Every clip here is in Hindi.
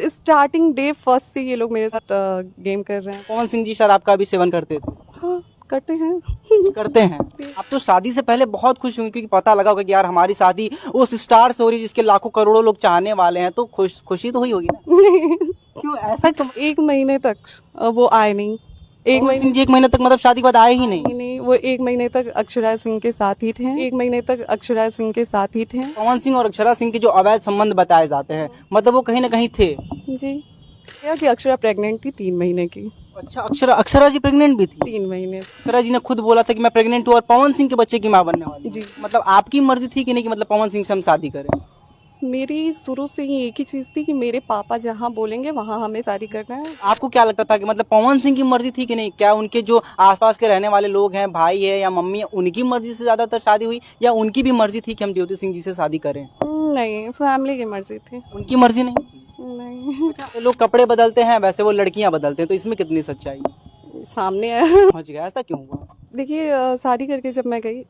स्टार्टिंग डे फर्स्ट से ये लोग मेरे साथ गेम कर रहे हैं। पवन सिंह जी शराब का भी सेवन करते थे? हाँ, करते हैं। करते हैं। आप तो शादी से पहले बहुत खुश होंगे क्योंकि पता लगा होगा कि यार हमारी शादी उस स्टार से हो रही है जिसके लाखों करोड़ों लोग चाहने वाले हैं, तो खुशी तो हुई होगी ना? क्यों ऐसा क्यों? 1 महीने तक वो आए नहीं। पवन सिंह जी 1 महीने तक मतलब शादी के बाद आए ही नहीं? नहीं, वो 1 महीने तक अक्षरा सिंह के साथ ही थे। 1 महीने तक अक्षरा सिंह के साथ ही थे। पवन सिंह और अक्षरा सिंह के जो अवैध संबंध बताए जाते हैं, मतलब वो कहीं ना कहीं थे। जी, क्या कि अक्षरा प्रेग्नेंट थी 3 महीने की। अच्छा, अक्षरा जी प्रेग्नेंट भी थी? 3 महीने। अक्षरा जी ने खुद बोला था कि मैं प्रेग्नेंट हूँ और पवन सिंह के बच्चे की माँ बनने वाली हूँ। जी। मतलब आपकी मर्जी थी कि नहीं कि मतलब पवन सिंह से हम शादी करें? मेरी शुरू से ही एक ही चीज़ थी कि मेरे पापा जहाँ बोलेंगे वहाँ हमें शादी करना है। आपको क्या लगता था कि मतलब पवन सिंह की मर्जी थी कि नहीं? क्या उनके जो आसपास के रहने वाले लोग हैं, भाई है या मम्मी है, उनकी मर्जी से ज्यादातर शादी हुई या उनकी भी मर्जी थी कि हम ज्योति सिंह जी से शादी करें? नहीं, फैमिली की मर्जी थी। उनकी मर्जी नहीं थी? नहीं, जैसे लोग कपड़े बदलते हैं वैसे वो लड़कियां बदलते हैं, तो इसमें कितनी सच्चाई सामने है। पहुंच गया? ऐसा क्यों हुआ? देखिए, शादी करके जब मैं गई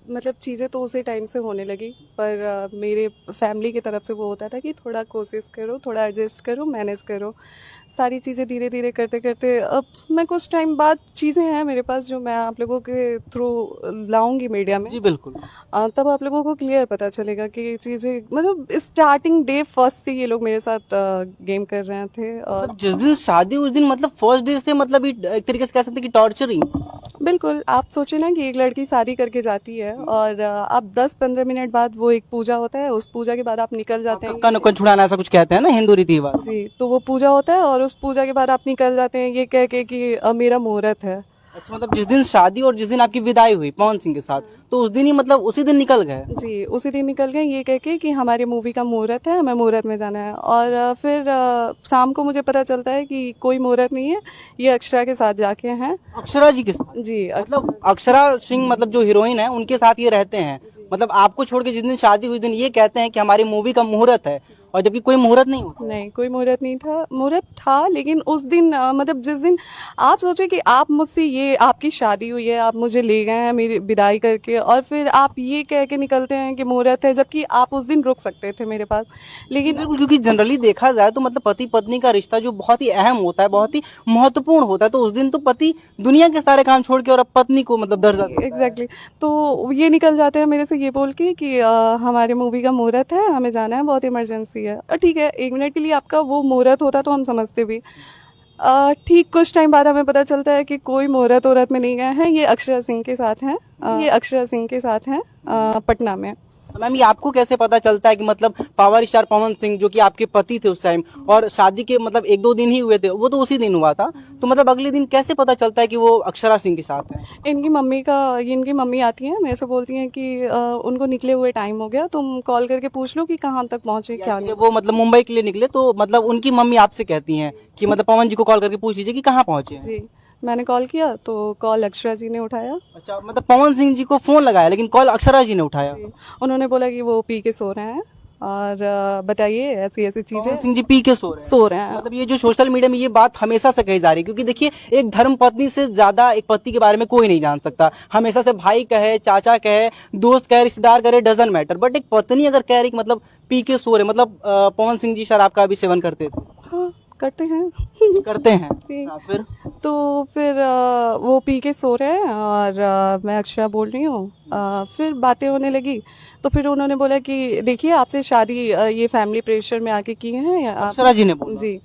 मतलब चीज़ें तो उसी टाइम से होने लगी, पर मेरे फैमिली की तरफ से वो होता था कि थोड़ा कोशिश करो, थोड़ा एडजस्ट करो, मैनेज करो। सारी चीज़ें धीरे धीरे करते करते अब मैं कुछ टाइम बाद चीज़ें हैं मेरे पास जो मैं आप लोगों के थ्रू लाऊंगी मीडिया में। जी बिल्कुल। तब आप लोगों को क्लियर पता चलेगा कि चीज़ें मतलब स्टार्टिंग डे फर्स्ट से ये लोग मेरे साथ गेम कर रहे थे। और मतलब जिस दिन शादी उस दिन मतलब फर्स्ट डे से मतलब एक तरीके से कह सकते हैं कि टॉर्चरिंग। बिल्कुल, आप सोचे ना कि एक लड़की शादी करके जाती है और आप 10-15 मिनट बाद वो एक पूजा होता है, उस पूजा के बाद आप निकल जाते हैं। कन छुड़ाना ऐसा कुछ कहते हैं ना हिंदू रीति रिवाज। जी, तो वो पूजा होता है और उस पूजा के बाद आप निकल जाते हैं ये कह के कि मेरा मुहूर्त है। अच्छा, मतलब जिस दिन शादी और जिस दिन आपकी विदाई हुई पवन सिंह के साथ, तो उस दिन ही मतलब उसी दिन निकल गए? जी, उसी दिन निकल गए ये कह के कि हमारी मूवी का मुहूर्त है, हमें मुहूर्त में जाना है। और फिर शाम को मुझे पता चलता है कि कोई मुहूर्त नहीं है, ये अक्षरा के साथ जाके हैं। अक्षरा जी के साथ? जी, मतलब अक्षरा सिंह मतलब जो हीरोइन है उनके साथ ये रहते हैं? मतलब आपको छोड़ के जिस दिन शादी हुई दिन ये कहते हैं कि हमारी मूवी का मुहूर्त है, और जबकि कोई मुहूर्त नहीं होता? नहीं, कोई मुहूर्त नहीं था। मुहूर्त था लेकिन उस दिन मतलब जिस दिन आप सोचो कि आप मुझसे ये आपकी शादी हुई है, आप मुझे ले गए हैं मेरी विदाई करके और फिर आप ये कह के निकलते हैं कि मुहूर्त है, जबकि आप उस दिन रुक सकते थे मेरे पास। लेकिन बिल्कुल, क्योंकि जनरली देखा जाए तो मतलब पति पत्नी का रिश्ता जो बहुत ही अहम होता है, बहुत ही महत्वपूर्ण होता है, तो उस दिन तो पति दुनिया के सारे काम छोड़ के और अब पत्नी को मतलब दर्जा देता है। एग्जैक्टली तो ये निकल जाते हैं मेरे से ये बोल के कि हमारे मूवी का मुहूर्त है, हमें जाना है, बहुत इमरजेंसी है। ठीक है, 1 मिनट के लिए आपका वो मुहूर्त होता तो हम समझते भी। ठीक कुछ टाइम बाद हमें पता चलता है कि कोई मुहूर्त वहूर्त में नहीं गए हैं, ये अक्षरा सिंह के साथ हैं। ये अक्षरा सिंह के साथ हैं पटना में। मैम, ये आपको कैसे पता चलता है कि मतलब पावर स्टार पवन सिंह जो कि आपके पति थे उस टाइम, और शादी के मतलब 1-2 दिन ही हुए थे, वो तो उसी दिन हुआ था, तो मतलब अगले दिन कैसे पता चलता है कि वो अक्षरा सिंह के साथ है? इनकी मम्मी आती हैं मेरे से बोलती हैं कि उनको निकले हुए टाइम हो गया, तुम कॉल करके पूछ लो कि कहाँ तक पहुँचे क्या नहीं। वो मतलब मुंबई के लिए निकले, तो मतलब उनकी मम्मी आपसे कहती हैं कि मतलब पवन जी को कॉल करके पूछ लीजिए कि कहाँ पहुंचे हैं। जी, मैंने कॉल किया तो कॉल अक्षरा जी ने उठाया। अच्छा, मतलब पवन सिंह जी को फोन लगाया लेकिन कॉल अक्षरा जी ने उठाया? जी, उन्होंने बोला कि वो पी के सो रहे हैं और बताइए ऐसी ऐसी पवन चीज़ें। सिंह जी पी के सो रहे हैं? मतलब ये जो सोशल मीडिया में ये बात हमेशा से कही जा रही है, क्योंकि देखिए एक धर्म पत्नी से ज्यादा एक पति के बारे में कोई नहीं जान सकता। हमेशा से भाई कहे, चाचा कहे, दोस्त कहे, रिश्तेदार करे, डजंट मैटर, बट एक पत्नी अगर कह रही कि मतलब पी के सो रहे, मतलब पवन सिंह जी शराब का भी सेवन करते थे? हाँ, करते हैं। करते हैं? जी। हाँ, फिर? तो फिर वो पी के सो रहे हैं और मैं अक्षरा बोल रही हूँ। फिर बातें होने लगी तो फिर उन्होंने बोला कि देखिए आपसे शादी ये फैमिली प्रेशर में आके किए हैं अक्षरा जी ने बोला? जी,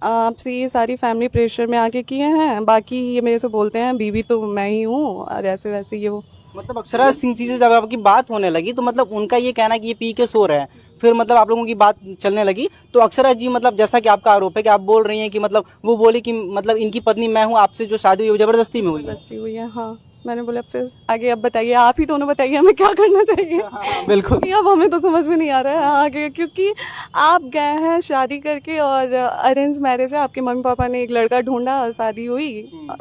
आपसे ये सारी फैमिली प्रेशर में आके किए हैं, बाकी ये मेरे से बोलते हैं बीवी तो मैं ही हूँ और ऐसे वैसे ये वो। मतलब अक्षरा सिंह जी से जब आपकी बात होने लगी तो मतलब उनका ये कहना कि ये पी के सो रहे हैं, फिर मतलब आप लोगों की बात चलने लगी, तो अक्षरा जी मतलब जैसा कि आपका आरोप है कि आप बोल रही हैं कि मतलब वो बोली कि मतलब इनकी पत्नी मैं हूँ, आपसे जो शादी हुई वो जबरदस्ती में हुई है? बस्ती हुई है, हाँ। मैंने बोला फिर आगे अब बताइए, आप ही दोनों बताइए हमें क्या करना चाहिए। हाँ, बिल्कुल। कि अब हमें तो समझ में नहीं आ रहा है आगे, क्योंकि आप गए हैं शादी करके और अरेंज मैरिज है, आपके मम्मी पापा ने एक लड़का ढूंढा और शादी हुई,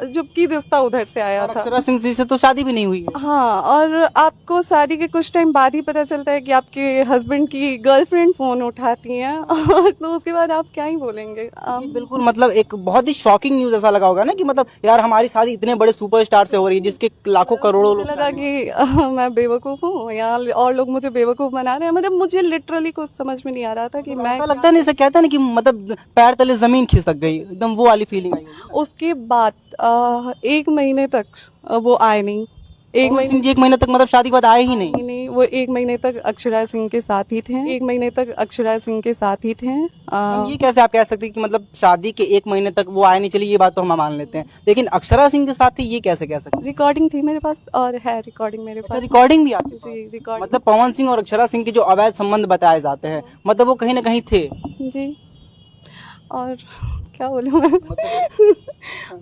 जबकि रिश्ता उधर से आया और था। अक्षरा सिंह जी से तो शादी भी नहीं हुई है? हाँ, और आपको शादी के कुछ टाइम बाद ही पता चलता है कि आपके हस्बैंड की गर्लफ्रेंड फोन उठाती हैं और तो उसके बाद आप क्या ही बोलेंगे। जी, बिल्कुल, मतलब एक बहुत ही शॉकिंग न्यूज ऐसा लगा होगा ना कि मतलब यार हमारी शादी इतने बड़े सुपरस्टार से हो रही है जिसके लाखों करोड़ों मुझे लोग लगा कि मैं बेवकूफ़ हूँ, यहाँ और लोग मुझे बेवकूफ़ बना रहे हैं। मतलब मुझे लिटरली कुछ समझ में नहीं आ रहा था कि मैं ऐसा लगता नहीं, ऐसा कहता नहीं कि मतलब पैर तले जमीन खिसक गई, एकदम वो वाली फीलिंग आई होगी ना। उसके बाद 1 महीने तक वो आए नहीं। 1 पवन महीने सिंह जी 1 महीने तक मतलब शादी के बाद आए ही नहीं। नहीं नहीं, वो 1 महीने तक अक्षरा सिंह के साथ ही थे। 1 महीने तक अक्षरा सिंह के साथ ही थे। हम ये कैसे आप कह सकते हैं कि मतलब शादी के 1 महीने तक वो आए नहीं, चलिए ये बात तो हम मान लेते हैं, लेकिन अक्षरा सिंह के साथ ही ये कैसे कह सकते हैं? रिकॉर्डिंग थी मेरे पास और है रिकॉर्डिंग मेरे अच्छा, पास। रिकॉर्डिंग भी आपके पास? जी रिकॉर्डिंग। मतलब पवन सिंह और अक्षरा सिंह के जो अवैध संबंध बताए जाते हैं, मतलब वो कहीं ना कहीं थे। जी। और क्या बोलूँ मैं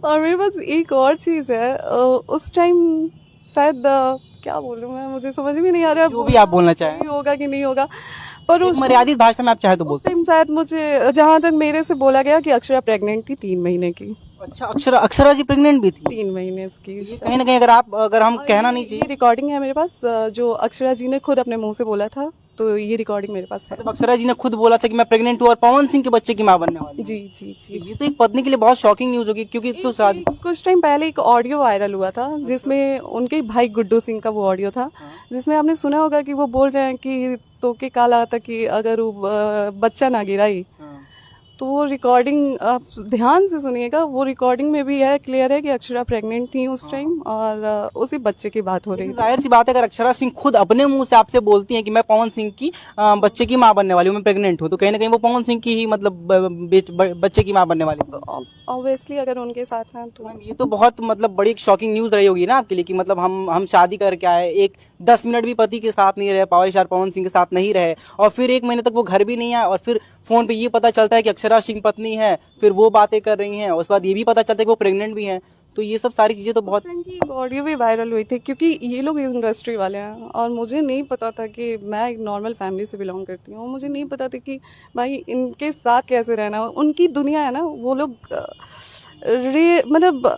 और मेरे पास एक और चीज़ है, उस टाइम शायद क्या बोलूँ मैं, मुझे समझ में नहीं आ रहा जो भी आप बोलना चाहें, सही होगा कि नहीं होगा, पर एक उस मर्यादित भाषा में आप चाहे तो बोल उस टाइम शायद मुझे जहाँ तक मेरे से बोला गया कि अक्षरा प्रेग्नेंट थी 3 महीने की। सकते। अच्छा, अक्षरा अक्षरा जी प्रेग्नेंट भी थी? 3 महीने की ये कहीं ना कहीं अगर हम कहना नहीं ये चाहिए, रिकॉर्डिंग है मेरे पास, जो अक्षरा जी ने खुद अपने मुंह से बोला था, तो ये रिकॉर्डिंग मेरे पास है। मतलब अक्षरा जी ने खुद बोला था कि मैं प्रेग्नेंट हूँ और पवन सिंह के बच्चे की मां बनने वाली हूँ। जी जी जी। ये तो एक पत्नी के लिए बहुत शॉकिंग न्यूज होगी, क्योंकि तो शादी कुछ टाइम पहले एक ऑडियो वायरल हुआ था जिसमें उनके भाई गुड्डू सिंह का वो ऑडियो था, जिसमें आपने सुना होगा कि वो बोल रहे हैं कि तो के काला था कि अगर वो बच्चा ना गिराई, तो वो रिकॉर्डिंग आप ध्यान से सुनिएगा, वो रिकॉर्डिंग में भी है, क्लियर है कि अक्षरा प्रेग्नेंट थी उस टाइम और उसी बच्चे की बात हो रही लेकिन थी। जाहिर सी बात है, अगर अक्षरा सिंह खुद अपने मुंह से आपसे बोलती हैं कि मैं पवन सिंह की बच्चे की मां बनने वाली हूँ, मैं प्रेग्नेंट हूँ, तो कहीं ना कहीं वो पवन सिंह की ही मतलब बच्चे की मां बनने वाली है। ऑब्वियसली अगर उनके साथ हैं तो मैम, ये तो बहुत मतलब बड़ी शॉकिंग न्यूज रही होगी ना आपके लिए कि मतलब हम शादी करके आए, एक 10 मिनट भी पति के साथ नहीं रहे, पावर स्टार पवन सिंह के साथ नहीं रहे, और फिर 1 महीने तक वो घर भी नहीं आए, और फिर फोन पे ये पता चलता है कि अक्षरा सिंह पत्नी है, फिर वो बातें कर रही हैं, उसके बाद ये भी पता चलता है कि वो प्रेग्नेंट भी हैं, तो ये सब सारी चीजें तो बहुत। टाइम की एक ऑडियो भी वायरल हुई थी, क्योंकि ये लोग इंडस्ट्री वाले हैं और मुझे नहीं पता था कि मैं एक नॉर्मल फैमिली से बिलोंग करती हूँ, मुझे नहीं पता था कि भाई इनके साथ कैसे रहना, उनकी दुनिया है ना, वो लोग मतलब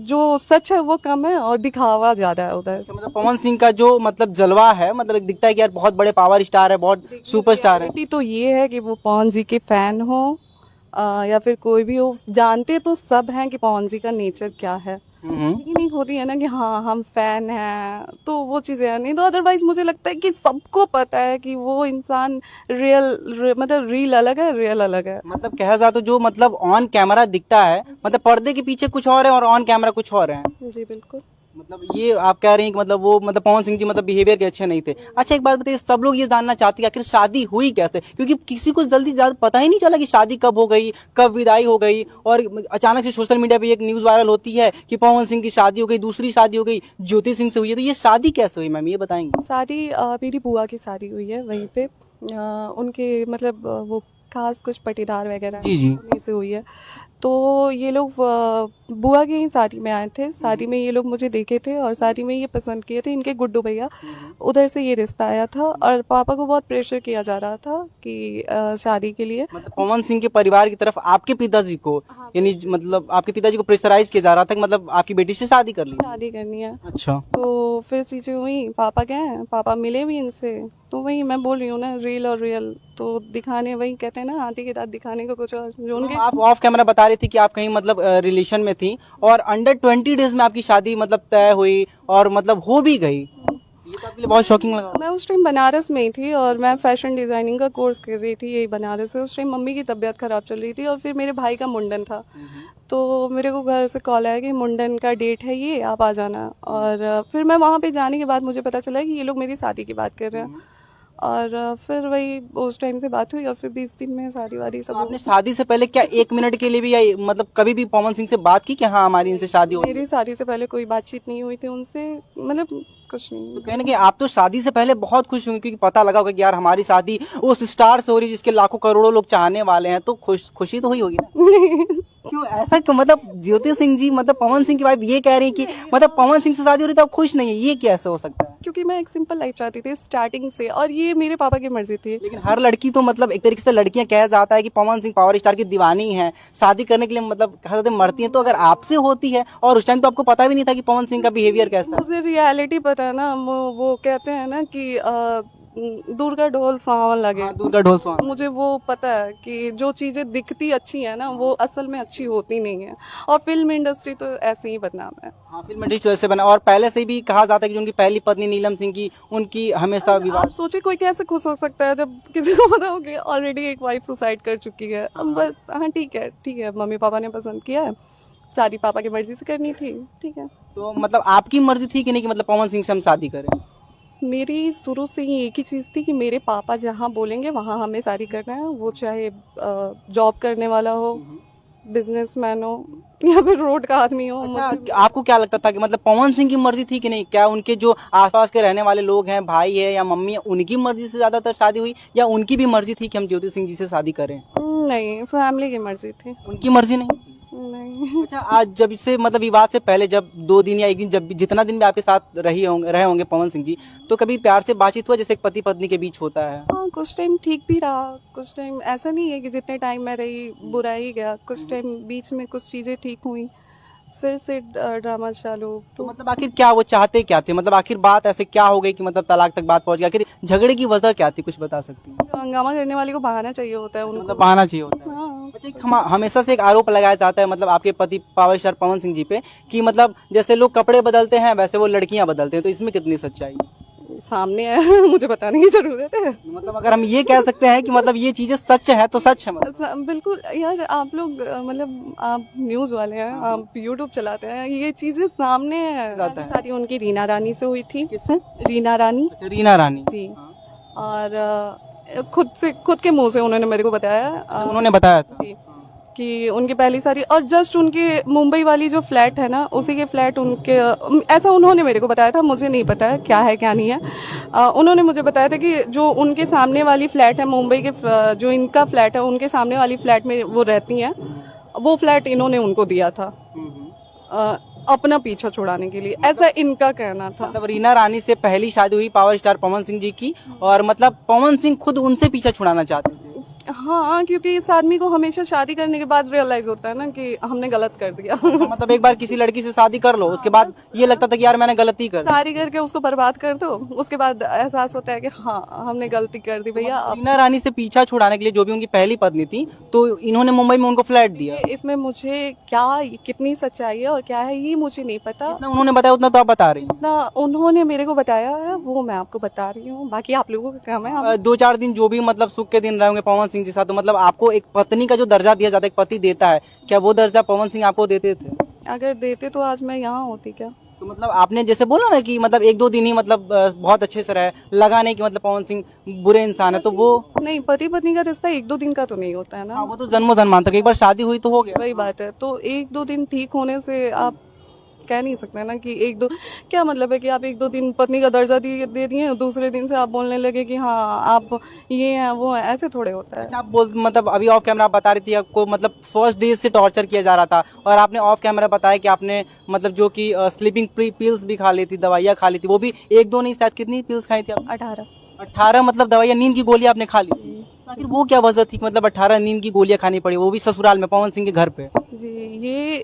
जो सच है वो कम है और दिखावा ज़्यादा है उधर। अच्छा, मतलब पवन सिंह का जो मतलब जलवा है, मतलब एक दिखता है कि यार बहुत बड़े पावर स्टार है, बहुत सुपरस्टार है। रियलिटी तो ये है कि वो पवन जी के फैन हो या फिर कोई भी हो, जानते तो सब हैं कि पवन जी का नेचर क्या है, लेकिन एक होती है ना कि हाँ हम फैन हैं, तो वो चीज़ें हैं नहीं, तो अदरवाइज मुझे लगता है कि सबको पता है कि वो इंसान मतलब रील अलग है, रियल अलग है। मतलब कहा जाए तो जो मतलब ऑन कैमरा दिखता है, मतलब पर्दे के पीछे कुछ और है और ऑन कैमरा कुछ और है। जी बिल्कुल। मतलब ये आप कह रहे हैं कि मतलब वो मतलब पवन सिंह जी मतलब बिहेवियर के अच्छे नहीं थे। अच्छा, एक बात बताइए, सब लोग ये जानना चाहते हैं आखिर शादी हुई कैसे, क्योंकि किसी को जल्दी ज्यादा पता ही नहीं चला कि शादी कब हो गई, कब विदाई हो गई, और अचानक से सोशल मीडिया पे एक न्यूज वायरल होती है कि पवन सिंह की शादी हो गई, दूसरी शादी हो गई ज्योति सिंह से हुई है, तो ये शादी कैसे हुई मैम, ये बताएंगे? शादी मेरी बुआ की शादी हुई है वहीं पे, उनके मतलब वो खास कुछ पटीदार वगैरह जी जी। उन्हीं से हुई है। तो ये लोग बुआ की ही शादी में आए थे, शादी में ये लोग मुझे देखे थे और शादी में ये पसंद किए थे, इनके गुड्डू भैया, उधर से ये रिश्ता आया था और पापा को बहुत प्रेशर किया जा रहा था कि शादी के लिए। मतलब पवन सिंह के परिवार की तरफ आपके पिताजी को, यानी मतलब आपके पिताजी को प्रेशराइज किया जा रहा था कि मतलब आपकी बेटी से शादी कर ली। शादी करनी है। अच्छा, तो फिर चीज़ें हुई, पापा गए, पापा मिले भी इनसे, तो वही मैं बोल रही हूँ ना, रील और रियल तो दिखाने, वही कहते हैं ना हाथी के दांत दिखाने को कुछ और, जो उनके आप ऑफ कैमरा बता रही थी कि आप कहीं मतलब रिलेशन में थी और अंडर 20 डेज में आपकी शादी मतलब तय हुई और मतलब हो भी गई, ये तो आपके लिए बहुत शॉकिंग लगा। मैं उस टाइम बनारस में ही थी और मैं फैशन डिज़ाइनिंग का कोर्स कर रही थी यही बनारस से। उस टाइम मम्मी की तबीयत ख़राब चल रही थी और फिर मेरे भाई का मुंडन था, तो मेरे को घर से कॉल आया कि मुंडन का डेट है ये, आप आ जाना। और फिर मैं वहाँ पे जाने के बाद मुझे पता चला कि ये लोग मेरी शादी की बात कर रहे हैं और फिर वही उस टाइम से बात हुई और फिर 20 दिन में शादी वादी सब तो हो आपने शादी से पहले क्या 1 मिनट के लिए भी या मतलब कभी भी पवन सिंह से बात की कि हाँ हमारी इनसे शादी हो? मेरी शादी से पहले कोई बातचीत नहीं हुई थी उनसे, मतलब कुछ नहीं। तो कहीं ना कहीं आप तो शादी से पहले बहुत खुश होंगे, क्योंकि पता लगा होगा कि यार हमारी शादी उस स्टार से हो रही है जिसके लाखों करोड़ों लोग चाहने वाले हैं, तो खुशी तो हुई होगी ना? क्यों ऐसा क्यों, मतलब ज्योति सिंह जी मतलब पवन सिंह की वाइफ ये कह रही है कि मतलब पवन सिंह से शादी हो रही तो आप खुश नहीं है, ये कैसे हो सकता है? क्योंकि मैं एक सिंपल लाइफ चाहती थी स्टार्टिंग से और ये मेरे पापा की मर्जी थी। लेकिन हर लड़की तो मतलब एक तरीके से लड़कियां कह जाता है कि पवन सिंह पावर स्टार की दीवानी है, शादी करने के लिए मतलब कहा जाता है मरती हैं, तो अगर आपसे होती है और उस टाइम तो आपको पता भी नहीं था कि पवन सिंह का बिहेवियर कैसा है। मुझे रियलिटी पता है ना, वो कहते हैं ना कि दूर का ढोल सुहावन लगे। हाँ, दूर का ढोल सुहाना। मुझे वो पता है कि जो चीज़ें दिखती अच्छी है ना वो असल में अच्छी होती नहीं है, और फिल्म इंडस्ट्री तो ऐसे ही बदनाम है। हाँ, फिल्म इंडस्ट्री वैसे बना, और पहले से भी कहा जाता है कि जो उनकी पहली पत्नी नीलम सिंह की, उनकी हमेशा आप विवाद। सोचिए कोई कैसे खुश हो सकता है जब किसी को पता हो कि ऑलरेडी एक वाइफ सुसाइड कर चुकी है। अब बस हाँ ठीक है, मम्मी पापा ने पसंद किया है, शादी पापा की मर्जी से करनी थी, ठीक है। तो मतलब आपकी मर्जी थी कि नहीं कि मतलब पवन सिंह से हम शादी करें? मेरी शुरू से ही एक ही चीज़ थी कि मेरे पापा जहाँ बोलेंगे वहाँ हमें शादी करना है, वो चाहे जॉब करने वाला हो, बिजनेसमैन हो, या फिर रोड का आदमी हो। अच्छा, आपको क्या लगता था कि मतलब पवन सिंह की मर्जी थी कि नहीं? क्या उनके जो आसपास के रहने वाले लोग हैं, भाई है या मम्मी है, उनकी मर्जी से ज्यादातर शादी हुई, या उनकी भी मर्जी थी कि हम ज्योति सिंह जी से शादी करें? नहीं, फैमिली की मर्जी थी। उनकी मर्जी नहीं थी? नहीं। अच्छा, आज जब से मतलब विवाद से पहले, जब 2 दिन या 1 दिन, जब भी जितना दिन भी आपके साथ रहे होंगे पवन सिंह जी, तो कभी प्यार से बातचीत हुआ जैसे एक पति पत्नी के बीच होता है? हाँ, कुछ टाइम ठीक भी रहा, कुछ टाइम ऐसा नहीं है कि जितने टाइम मैं रही बुरा ही गया, कुछ टाइम बीच में कुछ चीज़ें ठीक हुई, फिर से ड्रामा चालू। तो तो मतलब आखिर क्या वो चाहते क्या थे? मतलब आखिर बात ऐसे क्या हो गई कि मतलब तलाक तक बात पहुंच गई? आखिर झगड़े की वजह क्या थी, कुछ बता सकती हैं? हंगामा करने वाले को बहाना चाहिए होता है उनको। मतलब बहाना चाहिए होता है। हाँ, अच्छा, एक हमेशा से एक आरोप लगाया जाता है मतलब आपके पति पावर स्टार पवन सिंह जी पे, कि मतलब जैसे लोग कपड़े बदलते हैं वैसे वो लड़कियां बदलते हैं, तो इसमें कितनी सच्चाई है? सामने है। मुझे बताने की जरूरत है? मतलब अगर हम ये कह सकते हैं कि मतलब ये चीजें सच है तो सच है मतलब। बिल्कुल यार, आप लोग मतलब आप न्यूज़ वाले हैं, आप यूट्यूब चलाते हैं, ये चीज़ें सामने है। जाता है। सारी उनकी रीना रानी से हुई थी। किससे? रीना रानी अच्छा, रीना रानी। जी। हाँ। और खुद के मुंह से उन्होंने मेरे को बताया, उन्होंने बताया था। जी, कि उनकी पहली सारी, और जस्ट उनके मुंबई वाली जो फ्लैट है ना, उसी के फ्लैट उनके, ऐसा उन्होंने मेरे को बताया था, मुझे नहीं पता है क्या है क्या नहीं है। उन्होंने मुझे बताया था कि जो उनके सामने वाली फ्लैट है मुंबई के, जो इनका फ्लैट है उनके सामने वाली फ्लैट में वो रहती हैं, वो फ्लैट इन्होंने उनको दिया था अपना पीछा छुड़ाने के लिए, ऐसा इनका कहना था। मतलब रीना रानी से पहली शादी हुई पावर स्टार पवन सिंह जी की, और मतलब पवन सिंह खुद उनसे पीछा छुड़ाना चाहते थे। हाँ, क्योंकि इस आदमी को हमेशा शादी करने के बाद रियलाइज होता है ना कि हमने गलत कर दिया। मतलब एक बार किसी लड़की से शादी कर लो, उसके बाद ये लगता था कि यार मैंने गलती कर दी। शादी करके उसको बर्बाद कर दो, उसके बाद एहसास होता है कि हाँ हमने गलती कर दी भैया। अब रीना रानी से पीछा छुड़ाने के लिए, जो भी उनकी पहली पत्नी थी, तो इन्होंने मुंबई में उनको फ्लैट दिया। इसमें मुझे क्या कितनी सच्चाई है और क्या है ये मुझे नहीं पता। जितना उन्होंने बताया उतना तो आप बता रही हैं। ना उन्होंने मेरे को बताया है वो मैं आपको बता रही हूँ, बाकी आप लोगों का काम है। 2-4 दिन जो भी मतलब सुख के दिन रहे होंगे पवन सिंह के साथ, तो मतलब आपको एक पत्नी का जो दर्जा दिया जाता है, एक पति देता है, क्या वो दर्जा पवन सिंह आपको देते थे? अगर देते तो आज मैं यहाँ होती क्या? तो मतलब आपने जैसे बोला ना कि मतलब 1-2 दिन ही मतलब बहुत अच्छे से रहे, लगा नहीं कि मतलब पवन सिंह बुरे इंसान है, तो वो। नहीं, पति पत्नी का रिश्ता 1-2 दिन का तो नहीं होता है ना। हाँ, वो तो जन्मों जन्मांतर तक, एक बार शादी हुई तो हो गया। वही बात है, तो 1-2 दिन ठीक होने से आप कह नहीं सकते ना कि 1-2, क्या मतलब है कि आप 1-2 दिन पत्नी का दर्जा दे दिए, दूसरे दिन से आप बोलने लगे कि हाँ आप ये हैं वो हैं, ऐसे थोड़े होता है। अच्छा, आप बोल मतलब अभी ऑफ कैमरा आप बता रही थी आपको मतलब फर्स्ट डे से टॉर्चर किया जा रहा था, और आपने ऑफ कैमरा बताया कि आपने मतलब जो कि स्लीपिंग पिल्स भी खा ली थी, दवाइयाँ खा ली थी, वो भी 1-2 नहीं, शायद कितनी पिल्स खाई थी आपने? 18 मतलब दवाइयाँ, नींद की गोलियां आपने खा ली थी। आखिर वो क्या वजह थी कि मतलब 18 नींद की गोलियां खानी पड़ी, वो भी ससुराल में पवन सिंह के घर पे? जी, ये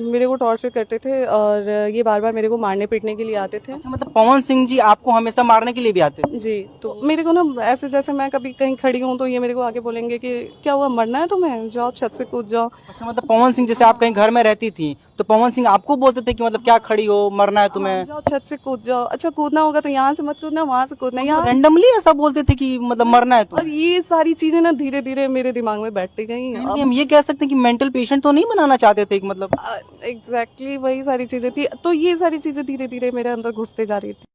मेरे को टॉर्चर करते थे और ये बार बार मेरे को मारने पीटने के लिए आते थे। अच्छा, मतलब पवन सिंह जी आपको हमेशा मारने के लिए भी आते थे? जी, तो मेरे को ना ऐसे, जैसे मैं कभी कहीं खड़ी हूँ तो ये मेरे को आके बोलेंगे कि क्या हुआ, मरना है तुम्हें, जाओ छत से कूद जाओ। अच्छा, मतलब पवन सिंह जैसे आप कहीं घर में रहती थी तो पवन सिंह आपको बोलते थे कि मतलब क्या खड़ी हो, मरना है तुम्हें? जाओ छत से कूद जाओ, अच्छा कूदना होगा तो यहाँ से मत कूदना, वहां से कूदना, यहाँ। रैंडमली ऐसा बोलते थे कि मतलब मरना है और तुम्हें? ये सारी चीजें ना धीरे धीरे मेरे दिमाग में बैठती गई। यानी हम ये कह सकते हैं कि मेंटल पेशेंट तो नहीं बनाना चाहते थे कि मतलब। एग्जैक्टली वही सारी चीजें थी, तो ये सारी चीजें धीरे धीरे मेरे अंदर घुसते जा रही थी।